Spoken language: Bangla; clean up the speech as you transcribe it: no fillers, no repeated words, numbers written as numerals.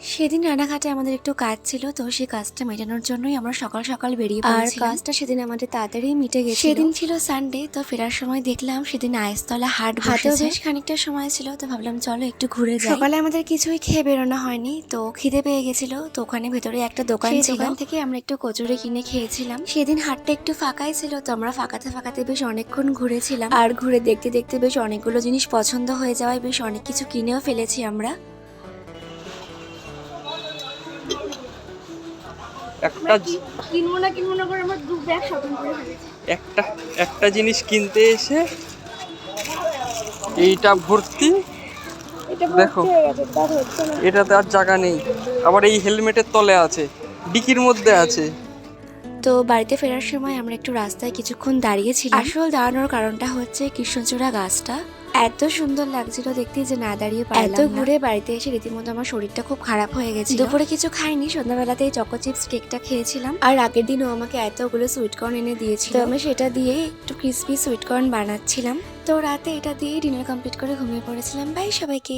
সেদিন রানাঘাটে আমাদের একটু কাজ ছিল, তো সেই কাজটা মেটানোর জন্যই আমরা সকাল সকাল বেরিয়ে পড়েছিলাম। আর কাজটা সেদিন আমাদের তাড়াতাড়ি মিটে গেছে। সেদিন ছিল সানডে, তো ফেরার সময় দেখলাম সেদিন আইসতলা হাট হাতেও বেশ খানিকটা সময় ছিল, তো ভাবলাম চলো একটু ঘুরে যাই। সকালে আমাদের কিছুই খেয়ে বেরোনো হয়নি, তো খিদে পেয়ে গেছিল, তো ওখানে ভেতরে একটা দোকান ছিল, দোকান থেকে আমরা একটু কচুরি কিনে খেয়েছিলাম। সেদিন হাটটা একটু ফাঁকাই ছিল, তো আমরা ফাঁকাতে ফাঁকাতে বেশ অনেকক্ষণ ঘুরেছিলাম। আর ঘুরে দেখতে দেখতে বেশ অনেকগুলো জিনিস পছন্দ হয়ে যাওয়ায় বেশ অনেক কিছু কিনেও ফেলেছি আমরা। একটা জিনিস কিনতে এসে এইটা ভর্তি, দেখো এটাতে আর জায়গা নেই, আবার এই হেলমেটের তলে আছে, ডিকির মধ্যে আছে। তো বাড়িতে ফেরার সময় আমরা একটু রাস্তায় কিছুক্ষণ দাঁড়িয়েছিলাম। আসল দাঁড়ানোর কারণটা হচ্ছে কৃষ্ণচূড়া গাছটা এত সুন্দর লাগছিল দেখতে যে না দাঁড়িয়ে পারলাম না। এত ঘুরে বাড়িতে এসে রীতিমতো আমার শরীরটা খুব খারাপ হয়ে গেছে। দুপুরে কিছু খাইনি, সন্ধ্যাবেলাতেই চকো চিপস কেকটা খেয়েছিলাম। আর আগের দিনও আমাকে এতগুলো সুইটকর্ন এনে দিয়েছিল, তো আমি সেটা দিয়ে একটু ক্রিসপি সুইটকর্ন বানাচ্ছিলাম। তো রাতে এটা দিয়ে ডিনার কমপ্লিট করে ঘুমিয়ে পড়েছিলাম। বাই সবাইকে।